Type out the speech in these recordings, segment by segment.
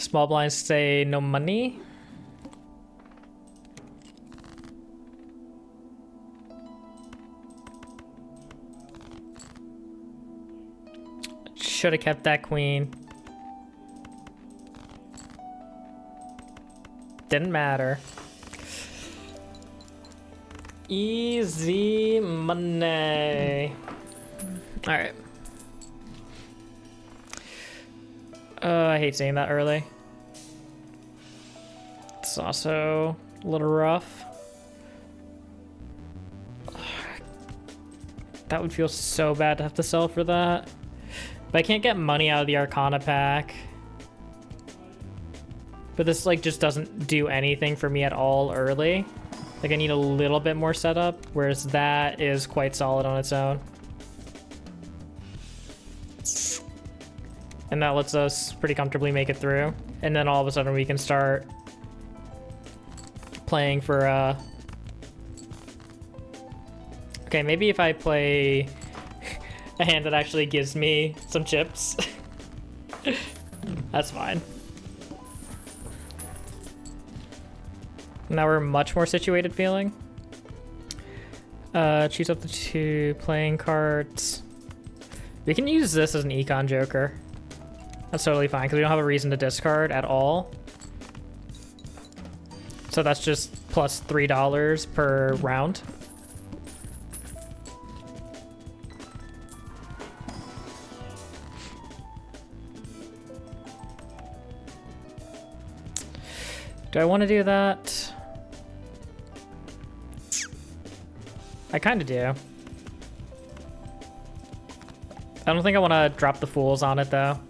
Small blinds say no money. Should have kept that queen. Didn't matter. Easy money. All right. I hate saying that early. It's also a little rough. That would feel so bad to have to sell for that. But I can't get money out of the Arcana pack. But this like just doesn't do anything for me at all early. Like I need a little bit more setup, whereas that is quite solid on its own. And that lets us pretty comfortably make it through. And then all of a sudden we can start playing for okay, maybe if I play a hand that actually gives me some chips. That's fine. Now we're much more situated feeling. Choose up to 2 playing cards. We can use this as an econ joker. That's totally fine because we don't have a reason to discard at all. So that's just plus $3 per round. Do I want to do that? I kind of do. I don't think I want to drop the fools on it though.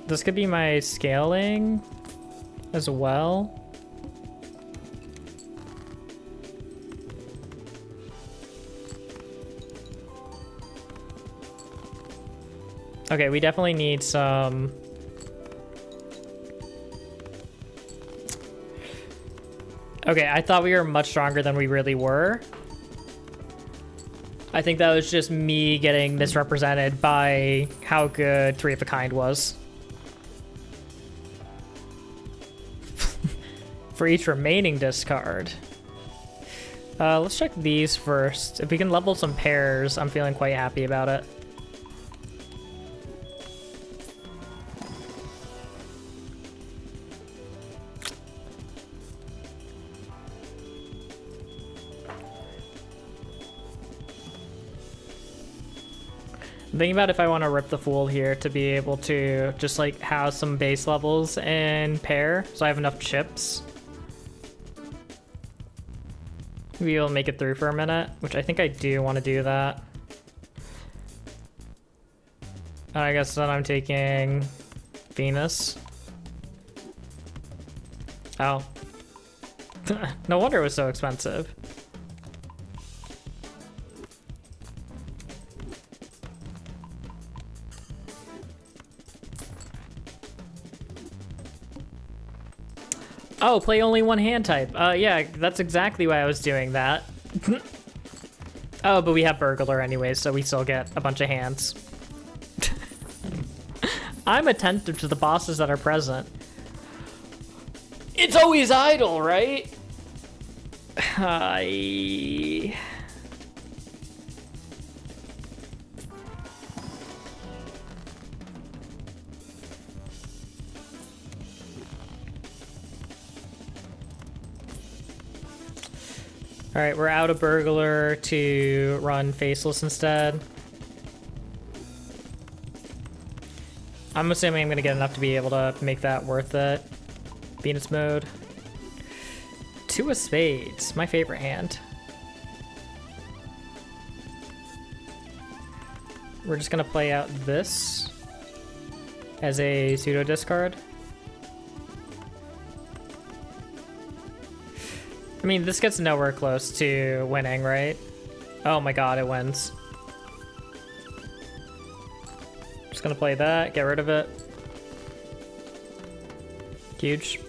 This could be my scaling as well. Okay, we definitely need some... Okay, I thought we were much stronger than we really were. I think that was just me getting misrepresented by how good Three of a Kind was. For each remaining discard. Let's check these first. If we can level some pairs, I'm feeling quite happy about it. I'm thinking about if I want to rip the Fool here to be able to just like have some base levels and pair, so I have enough chips. Maybe we'll make it through for a minute, which I think I do want to do that. I guess then I'm taking Venus. Oh. No wonder it was so expensive. Oh, play only one hand type. Yeah, that's exactly why I was doing that. Oh, but we have Burglar anyways, so we still get a bunch of hands. I'm attentive to the bosses that are present. It's always idle, right? All right, we're out of Burglar to run Faceless instead. I'm assuming I'm gonna get enough to be able to make that worth it. Venus mode. 2 of Spades, my favorite hand. We're just gonna play out this as a pseudo discard. I mean, this gets nowhere close to winning, right? Oh my god, it wins. Just gonna play that, get rid of it. Huge.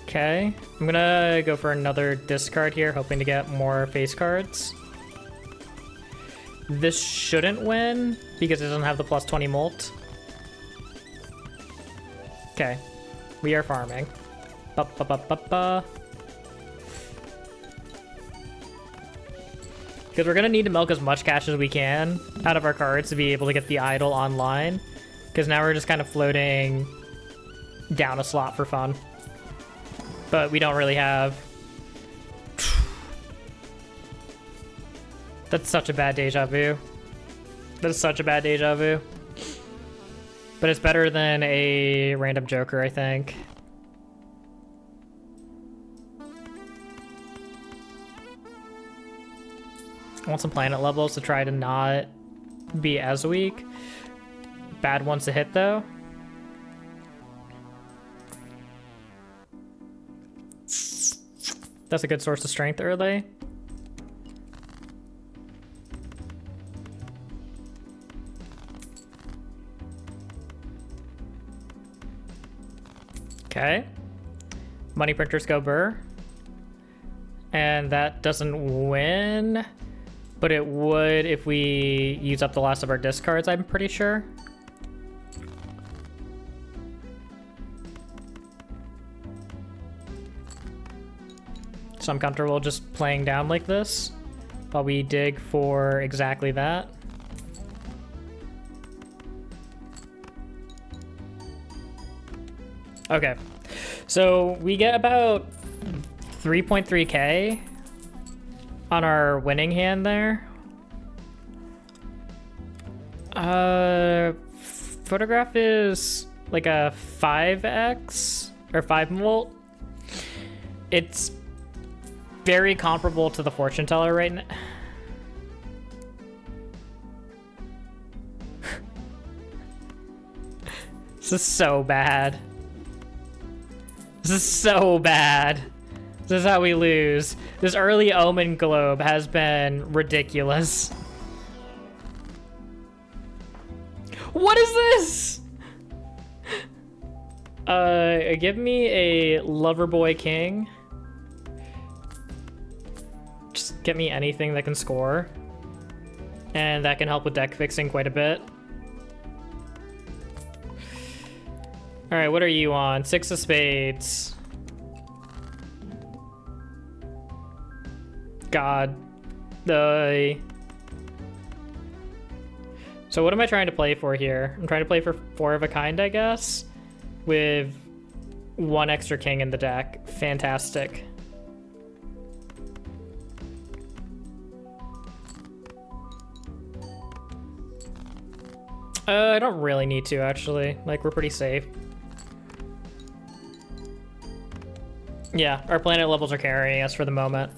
Okay, I'm gonna go for another discard here, hoping to get more face cards. This shouldn't win because it doesn't have the plus 20 molt. Okay, we are farming. Ba-ba-ba-ba-ba. Because we're gonna need to milk as much cash as we can out of our cards to be able to get the idol online. Because now we're just kind of floating down a slot for fun. But we don't really have... That's such a bad deja vu. That's such a bad deja vu. But it's better than a random joker, I think. I want some planet levels to try to not be as weak. Bad ones to hit, though. That's a good source of strength early. Okay. Money printers go burr. And that doesn't win, but it would if we use up the last of our discards, I'm pretty sure. So I'm comfortable just playing down like this while we dig for exactly that. Okay, so we get about 3.3k on our winning hand there. Photograph is like a 5x or 5 volt. It's very comparable to the fortune teller right now. This is so bad. This is so bad. This is how we lose. This early omen globe has been ridiculous. What is this? Give me a lover boy king. Just get me anything that can score. And that can help with deck fixing quite a bit. All right, what are you on? 6 of spades. God. So what am I trying to play for here? I'm trying to play for 4 of a kind, I guess, with 1 extra king in the deck. Fantastic. I don't really need to, actually. Like, we're pretty safe. Yeah, our planet levels are carrying us for the moment.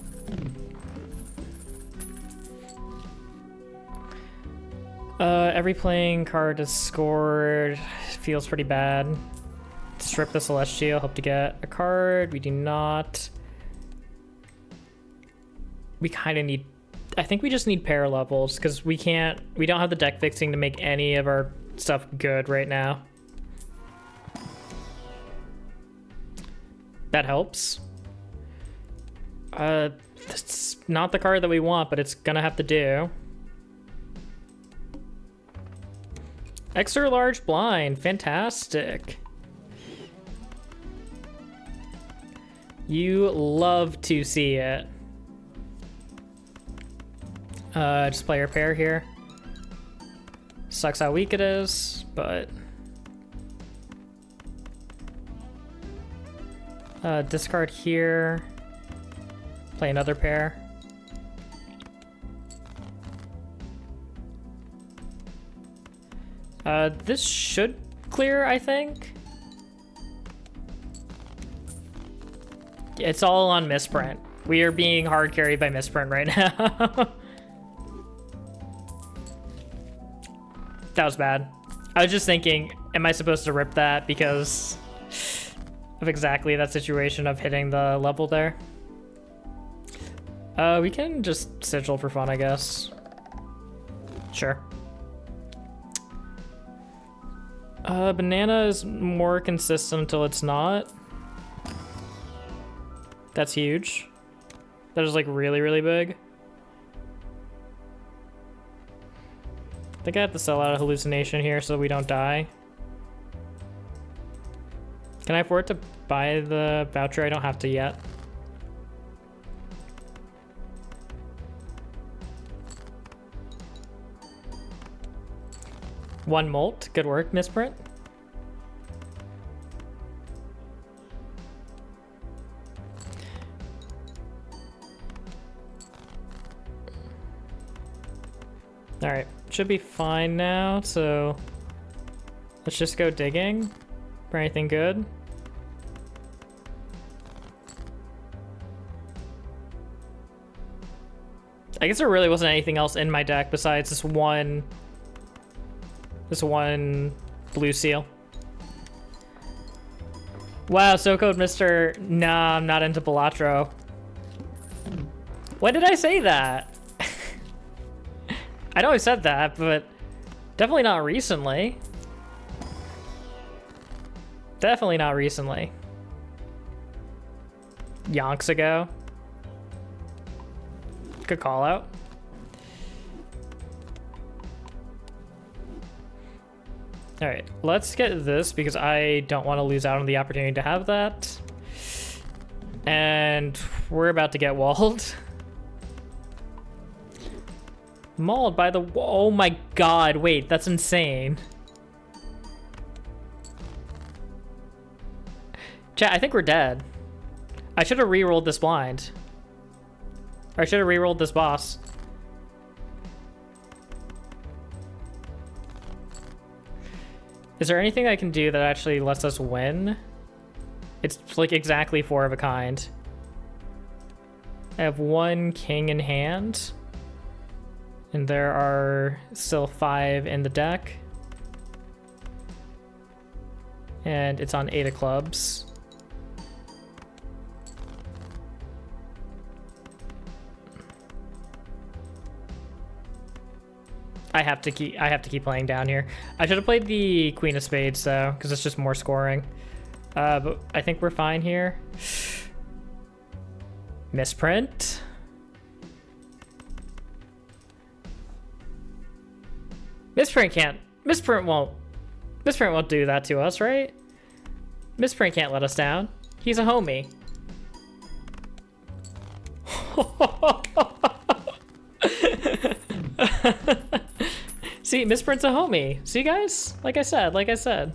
Every playing card is scored. Feels pretty bad. Strip the Celestial. Hope to get a card. We do not. We kind of need... I think we just need pair levels because we don't have the deck fixing to make any of our stuff good right now. That helps. It's not the card that we want, but it's gonna have to do. Extra large blind, fantastic. You love to see it. Just play our pair here. Sucks how weak it is, but... discard here. Play another pair. This should clear, I think. It's all on misprint. We are being hard carried by misprint right now. That was bad. I was just thinking, am I supposed to rip that because of exactly that situation of hitting the level there? We can just sigil for fun, I guess. Sure. Banana is more consistent until it's not. That's huge. That is like really, really big. I think I have to sell out a hallucination here so we don't die. Can I afford to buy the voucher? I don't have to yet. One molt. Good work, Misprint. All right, should be fine now. So let's just go digging for anything good. I guess there really wasn't anything else in my deck besides this one blue seal. Wow, so code Mr. Nah, I'm not into Balatro. When did I say that? I know I said that, but definitely not recently. Definitely not recently. Yonks ago. Good call out. All right, let's get this because I don't want to lose out on the opportunity to have that. And we're about to get walled. Mauled by the... Oh my god, wait, that's insane. Chat, I think we're dead. I should have re-rolled this blind. Or I should have re-rolled this boss. Is there anything I can do that actually lets us win? It's like exactly 4 of a kind. I have 1 king in hand. And there are still 5 in the deck. And it's on 8 of clubs. I have to keep playing down here. I should have played the Queen of Spades though, because it's just more scoring. But I think we're fine here. Misprint. Misprint won't do that to us, right? Misprint can't let us down. He's a homie. See, Misprint's a homie. See, guys? Like I said.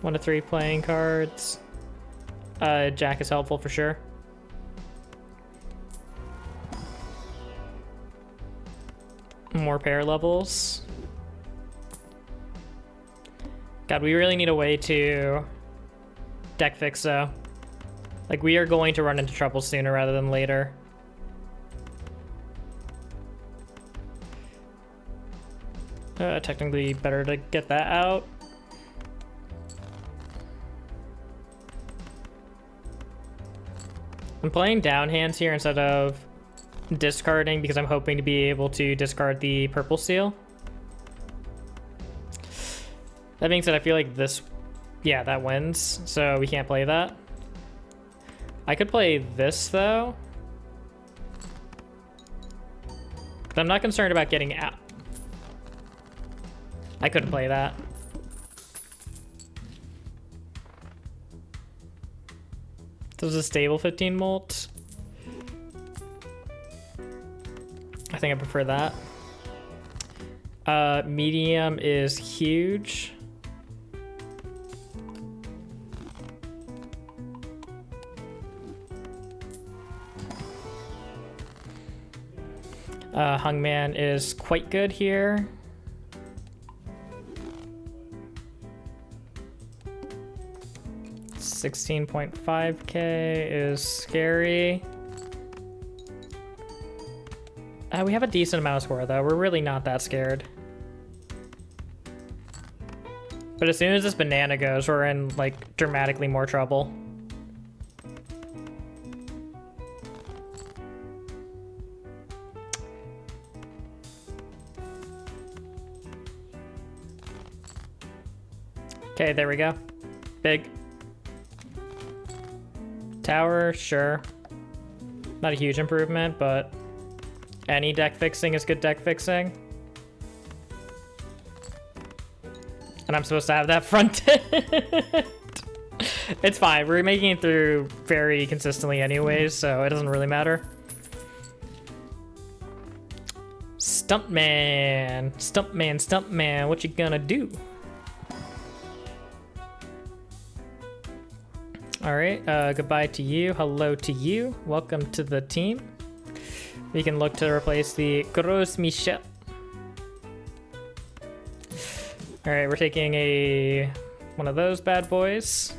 1 to 3 playing cards. Jack is helpful for sure. More pair levels. God, we really need a way to deck fix though. Like, we are going to run into trouble sooner rather than later. Technically better to get that out. I'm playing down hands here instead of discarding because I'm hoping to be able to discard the purple seal. That being said, I feel like this, yeah, that wins, so we can't play that. I could play this though. But I'm not concerned about getting out. I couldn't play that. This is a stable 15 molt. I think I prefer that. Medium is huge. Hungman is quite good here. $16.5K is scary. We have a decent amount of score though. We're really not that scared. But as soon as this banana goes, we're in like dramatically more trouble. Okay, there we go. Big. Tower, sure. Not a huge improvement, but any deck fixing is good deck fixing. And I'm supposed to have that fronted. It's fine. We're making it through very consistently anyways, so it doesn't really matter. Stuntman, Stuntman, Stuntman, what you gonna do? All right, goodbye to you, hello to you, welcome to the team. We can look to replace the Gros Michel. All right, we're taking one of those bad boys.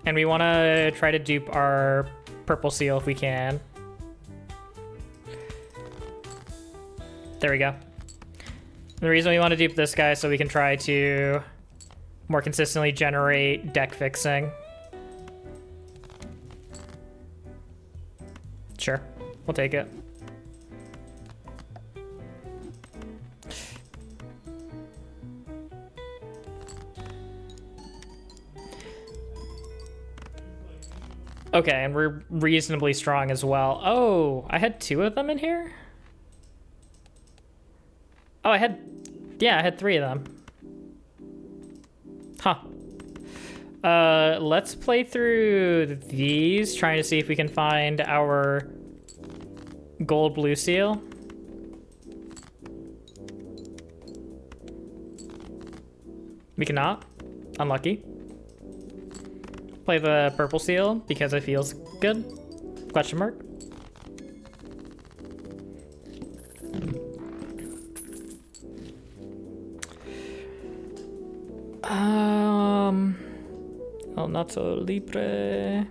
And we want to try to dupe our purple seal if we can. There we go. The reason we want to dupe this guy is so we can try to more consistently generate deck fixing. Sure, we'll take it. Okay, and we're reasonably strong as well. Oh, I had 2 of them in here? Oh, I had 3 of them. Huh. Let's play through these, trying to see if we can find our gold blue seal. We cannot. Unlucky. Play the purple seal because it feels good. Question mark. El Nato Libre.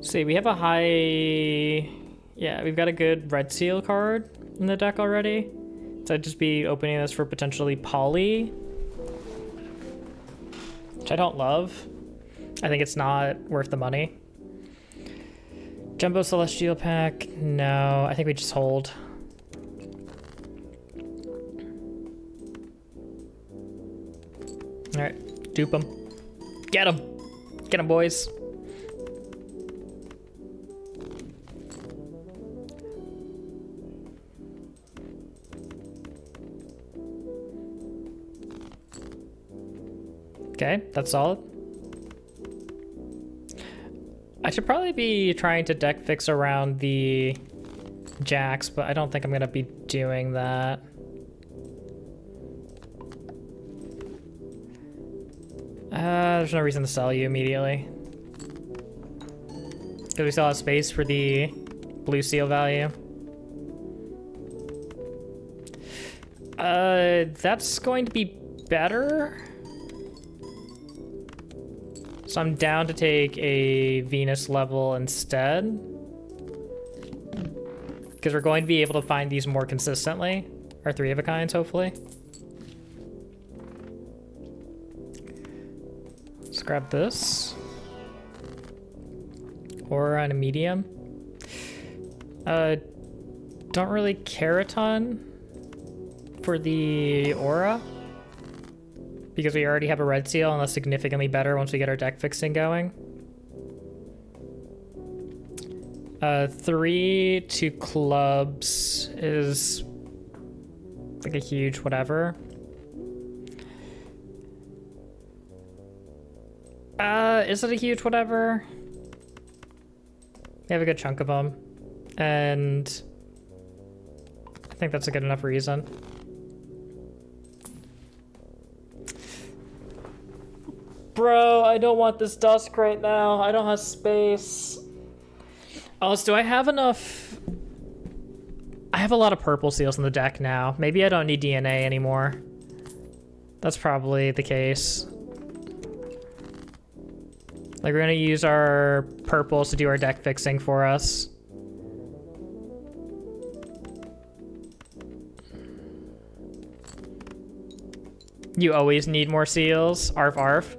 See, we have a high. Yeah, we've got a good red seal card in the deck already. So I'd just be opening this for potentially poly, which I don't love. I think it's not worth the money. Jumbo Celestial pack, no. I think we just hold. All right, dupe them. Get them. Get them, boys. Okay, that's solid. I should probably be trying to deck fix around the jacks, but I don't think I'm gonna be doing that. There's no reason to sell you immediately. Because we still have space for the blue seal value. That's going to be better. So I'm down to take a Venus level instead. Because we're going to be able to find these more consistently. Our 3 of a kinds, hopefully. Let's grab this. Aura and a medium. Don't really care a ton for the aura, because we already have a red seal and that's significantly better once we get our deck fixing going. 3 to clubs is like a huge whatever. Is it a huge whatever? We have a good chunk of them, and I think that's a good enough reason. Bro, I don't want this dusk right now. I don't have space. Also, do I have enough? I have a lot of purple seals in the deck now. Maybe I don't need DNA anymore. That's probably the case. Like, we're gonna use our purples to do our deck fixing for us. You always need more seals. Arf arf.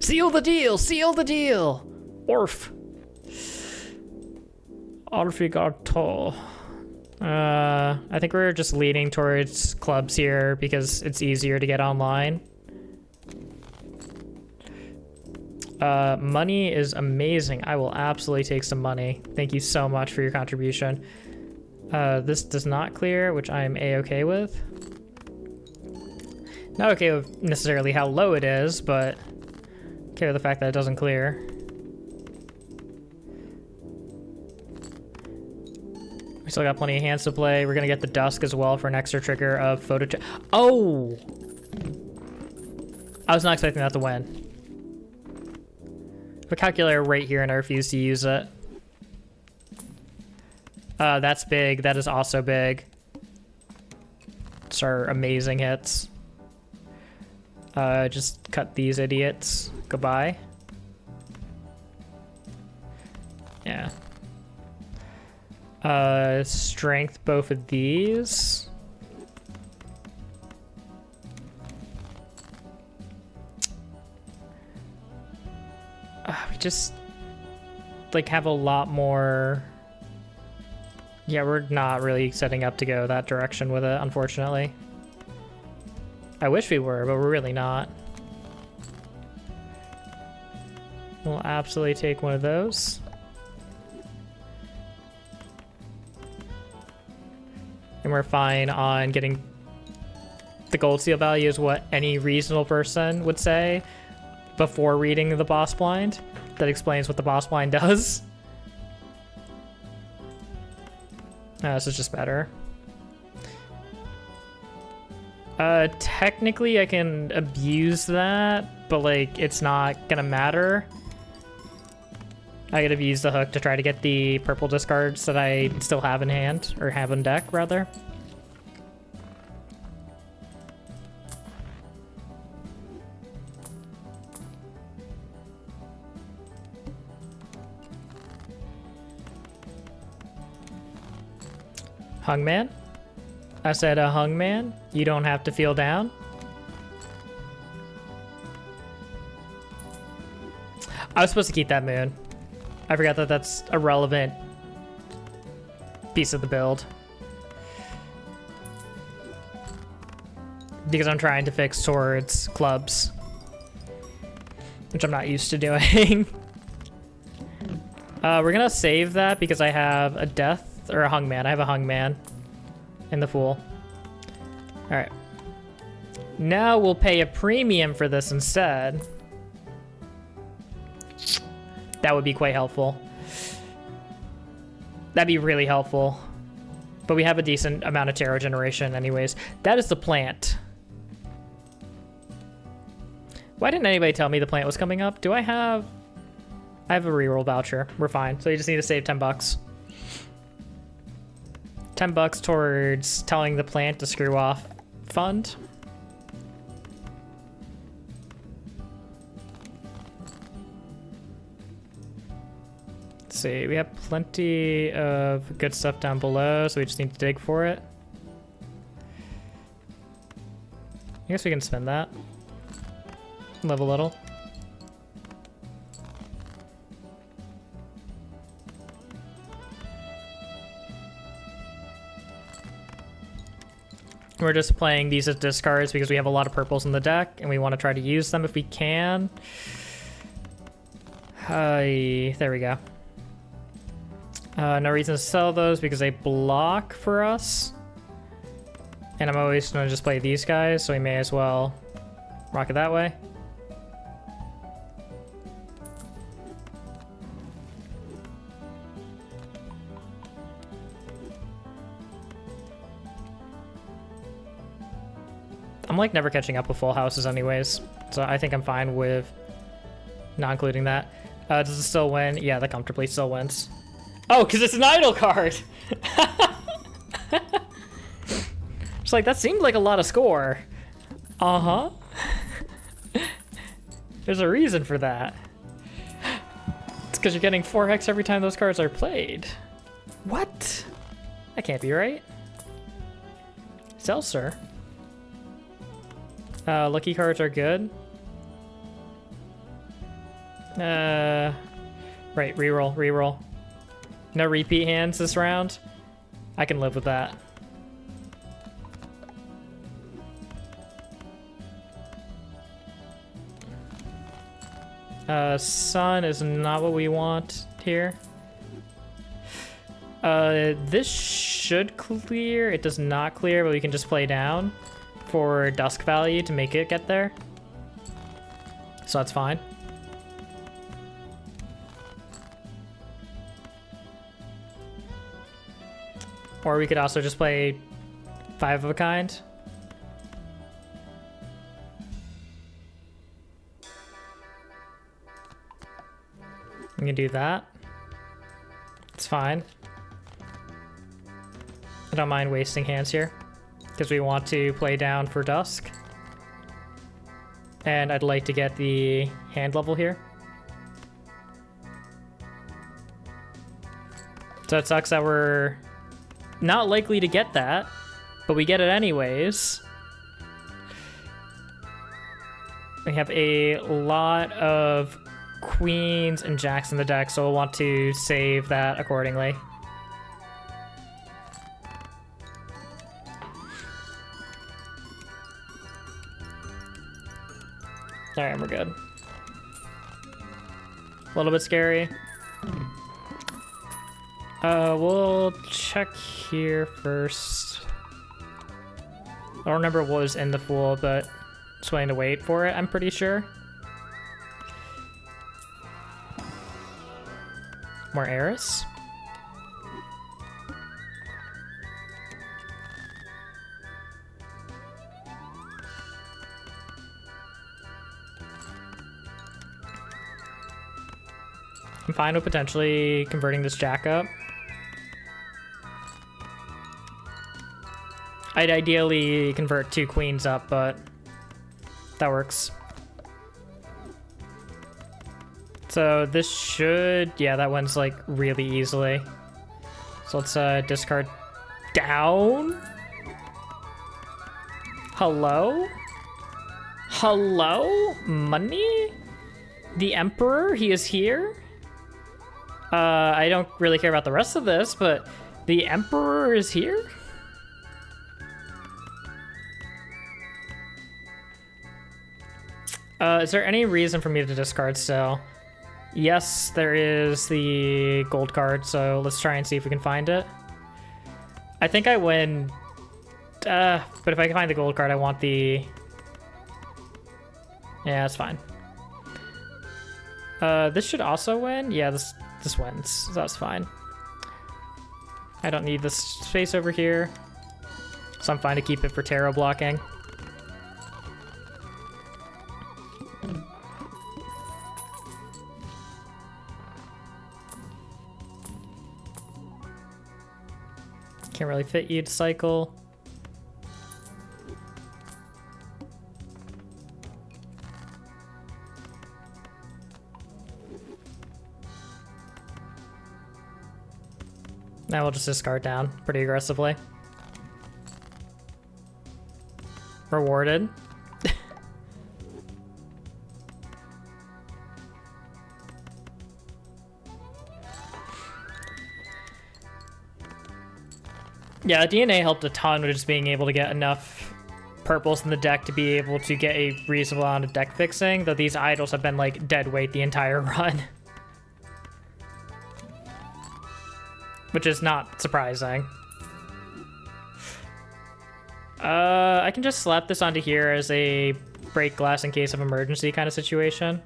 Seal the deal! Seal the deal! Orf. Arigato. I think we're just leaning towards clubs here because it's easier to get online. Money is amazing. I will absolutely take some money. Thank you so much for your contribution. This does not clear, which I'm a-okay with. Not okay with necessarily how low it is, but okay with the fact that it doesn't clear. We still got plenty of hands to play. We're gonna get the Dusk as well for an extra trigger of photo. Oh! I was not expecting that to win. A calculator right here and I refuse to use it. That's big. That is also big. It's our amazing hits. Just cut these idiots. Goodbye. Yeah. Strength both of these. We just like have a lot more. Yeah, we're not really setting up to go that direction with it, unfortunately. I wish we were, but we're really not. We'll absolutely take one of those. And we're fine on getting the gold seal value is what any reasonable person would say before reading the boss blind. That explains what the boss blind does. This is just better. Technically I can abuse that, but like it's not gonna matter. I gotta use the hook to try to get the purple discards that I still have in hand, or have in deck rather. Hungman? I said a hungman? You don't have to feel down? I was supposed to keep that moon. I forgot that that's a relevant piece of the build. Because I'm trying to fix towards clubs. Which I'm not used to doing. We're gonna save that because I have a death. Or a hungman. I have a hungman in the Fool. Alright. Now we'll pay a premium for this instead. That would be quite helpful. That'd be really helpful. But we have a decent amount of tarot generation anyways. That is the plant. Why didn't anybody tell me the plant was coming up? Do I have a reroll voucher. We're fine. So you just need to save 10 bucks. 10 bucks towards telling the plant to screw off fund. Let's see, we have plenty of good stuff down below, so we just need to dig for it. I guess we can spend that. Live a little. We're just playing these as discards because we have a lot of purples in the deck and we want to try to use them if we can. There we go. No reason to sell those because they block for us. And I'm always going to just play these guys, so we may as well rock it that way. I'm like never catching up with full houses anyways, so I think I'm fine with not including that. Does it still win? Yeah, that comfortably still wins. Oh, because it's an idle card! It's like, that seemed like a lot of score. Uh-huh. There's a reason for that. It's because you're getting 4x every time those cards are played. What? That can't be right. Sell, sir. Lucky cards are good. Right, reroll, reroll. No repeat hands this round. I can live with that. Sun is not what we want here. This should clear. It does not clear, but we can just play down for dusk value to make it get there. So that's fine. Or we could also just play 5 of a kind. We can do that. It's fine. I don't mind wasting hands here because we want to play down for dusk. And I'd like to get the hand level here. So it sucks that we're not likely to get that, but we get it anyways. We have a lot of queens and jacks in the deck, so we'll want to save that accordingly. Alright, we're good. A little bit scary. We'll check here first. I don't remember what was in the pool, but just waiting to wait for it, I'm pretty sure. More Eris. I'm fine with potentially converting this jack up. I'd ideally convert 2 queens up, but that works. So this should, yeah, that one's like really easily. So let's discard down. Hello? Hello? Money? The Emperor, he is here? I don't really care about the rest of this, but the Emperor is here? Is there any reason for me to discard still? Yes, there is the gold card, so let's try and see if we can find it. I think I win, but if I can find the gold card, I want the... Yeah, it's fine. This should also win? Yeah, this wins, so that's fine. I don't need this space over here, so I'm fine to keep it for tarot blocking. Can't really fit you to cycle. Now we'll just discard down pretty aggressively. Rewarded. Yeah, DNA helped a ton with just being able to get enough purples in the deck to be able to get a reasonable amount of deck fixing, though these idols have been like dead weight the entire run. Which is not surprising. I can just slap this onto here as a break glass in case of emergency kind of situation.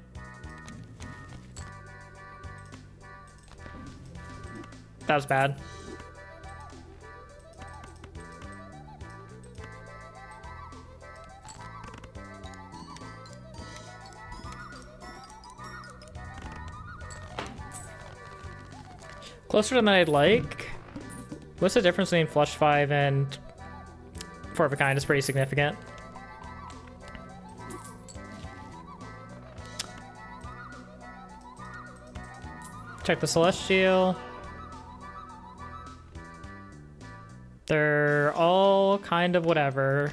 That was bad. Closer than I'd like. What's the difference between flush 5 and 4 of a kind? Is pretty significant. Check the Celestial. They're all kind of whatever.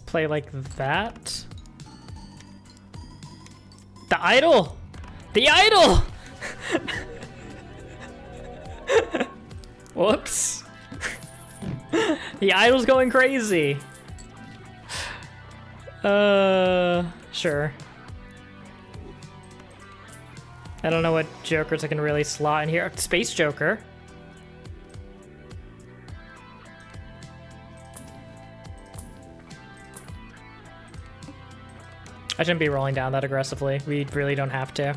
Play like that. The idol! The idol! Whoops. The idol's going crazy. Sure. I don't know what jokers I can really slot in here. Space Joker. I shouldn't be rolling down that aggressively. We really don't have to.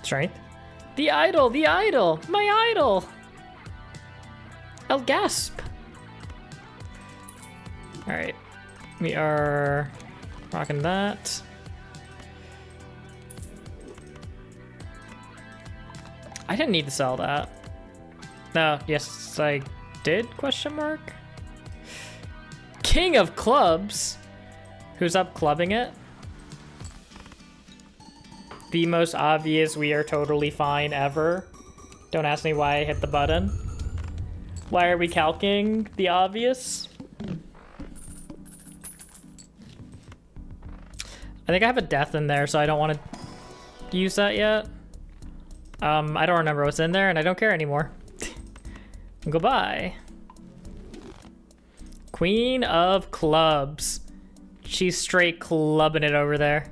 Strength. The idol! The idol! My idol! El Gasp! Alright. We are rocking that. I didn't need to sell that. No, yes, I did, question mark? King of Clubs? Who's up clubbing it? The most obvious we are totally fine ever. Don't ask me why I hit the button. Why are we calcing the obvious? I think I have a death in there, so I don't want to use that yet. I don't remember what's in there, and I don't care anymore. Goodbye. Queen of Clubs. She's straight clubbing it over there.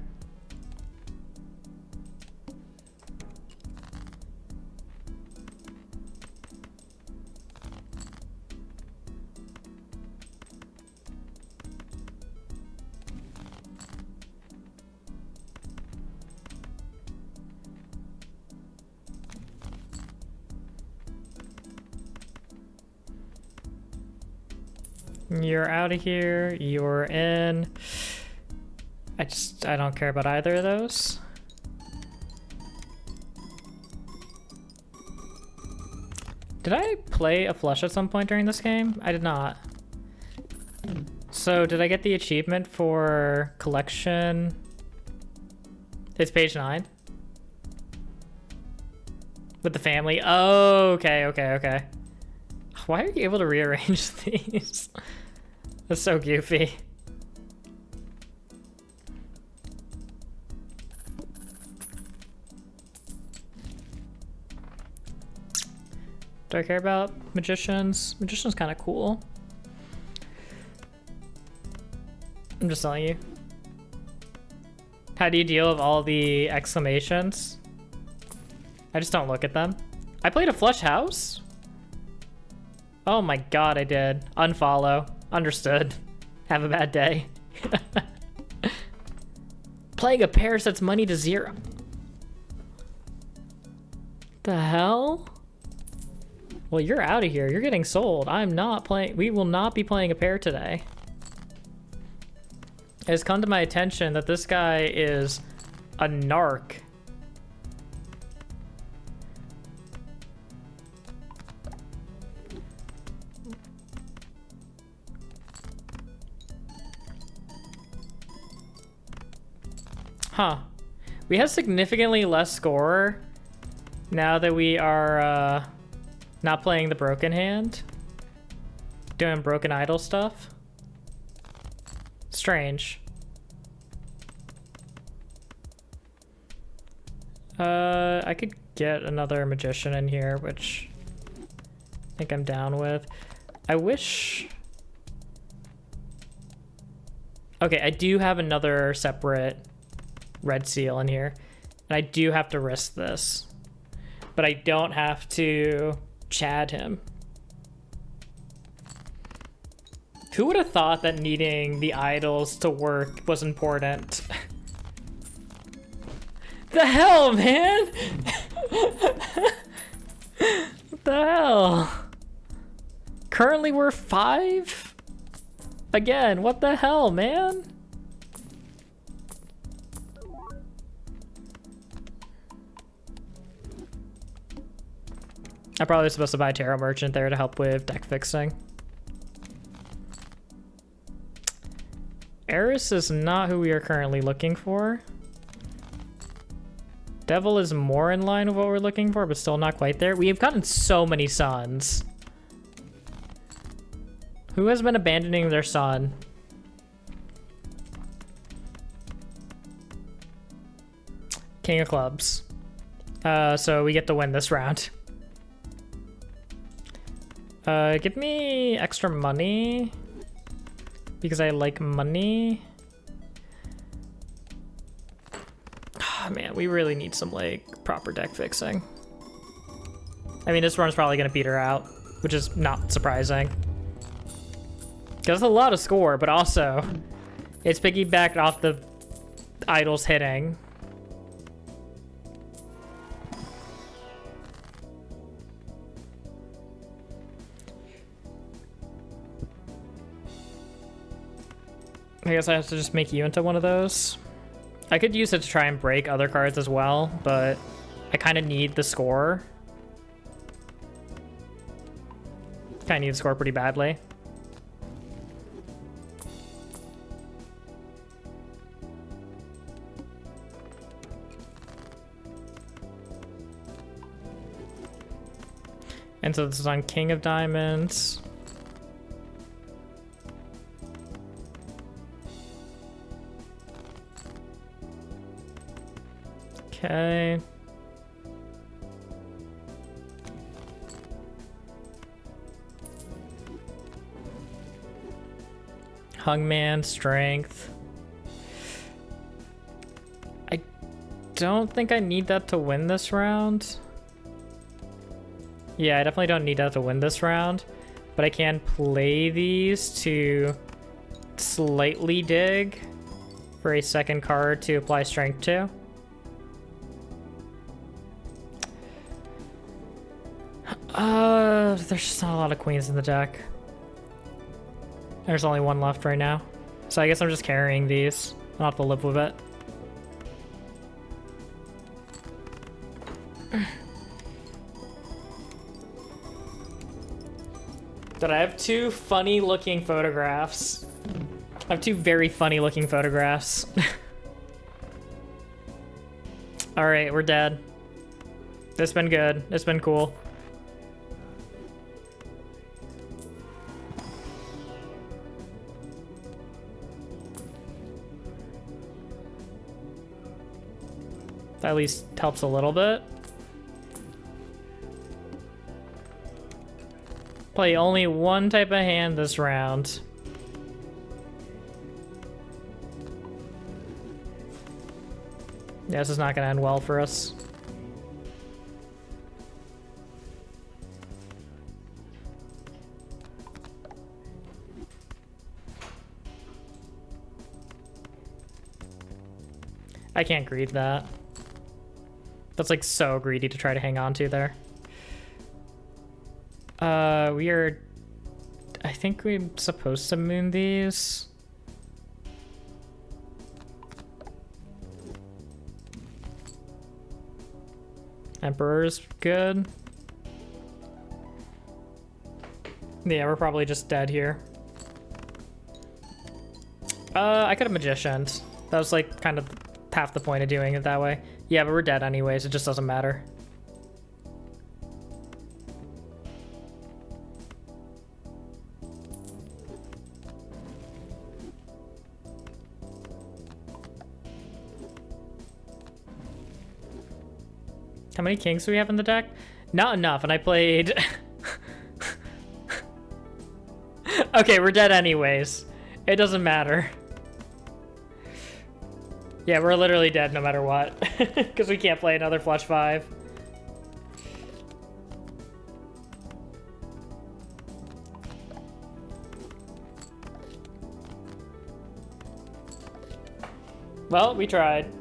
You're out of here. You're in. I don't care about either of those. Did I play a flush at some point during this game? I did not. So did I get the achievement for collection? It's page 9. With the family. Oh, okay. Why are you able to rearrange these? That's so goofy. Do I care about magicians? Magician's kind of cool. I'm just telling you. How do you deal with all the exclamations? I just don't look at them. I played a flush house? Oh my god, I did. Unfollow. Understood. Have a bad day. Playing a pair sets money to 0. The hell? Well, you're out of here. You're getting sold. I'm not playing. We will not be playing a pair today. It has come to my attention that this guy is a narc. Huh. We have significantly less score now that we are not playing the broken hand. Doing broken idol stuff. Strange. I could get another magician in here, which I think I'm down with. I wish... Okay, I do have another separate red seal in here, and I do have to risk this, but I don't have to Chad him. Who would have thought that needing the idols to work was important? The hell, man? What the hell? Currently we're 5? Again, what the hell, man? I'm probably supposed to buy Tarot Merchant there to help with deck fixing. Eris is not who we are currently looking for. Devil is more in line with what we're looking for, but still not quite there. We have gotten so many suns. Who has been abandoning their son? King of clubs. So we get to win this round. Give me extra money. Because I like money. Oh, man, we really need some, like, proper deck fixing. I mean, this run's probably gonna beat her out, which is not surprising. Because it's a lot of score, but also, it's piggybacked off the idols hitting. I guess I have to just make you into one of those. I could use it to try and break other cards as well, but I kind of need the score. Kind of need the score pretty badly. And so this is on King of Diamonds. Okay. Hungman, strength. I don't think I need that to win this round. Yeah, I definitely don't need that to win this round, but I can play these to slightly dig for a second card to apply strength to. There's just not a lot of queens in the deck. There's only one left right now. So I guess I'm just carrying these. I'll have to live with it. But I have two funny looking photographs. I have two very funny looking photographs. Alright, we're dead. It's been good. It's been cool. That at least helps a little bit. Play only one type of hand this round. Yeah, this is not gonna end well for us. I can't greed that. That's like so greedy to try to hang on to there. We are... I think we're supposed to moon these. Emperor's good. Yeah, we're probably just dead here. I could have Magicianed. That was like kind of half the point of doing it that way. Yeah, but we're dead anyways, it just doesn't matter. How many kings do we have in the deck? Not enough, and I played... Okay, we're dead anyways. It doesn't matter. Yeah, we're literally dead no matter what. Because we can't play another flush 5. Well, we tried.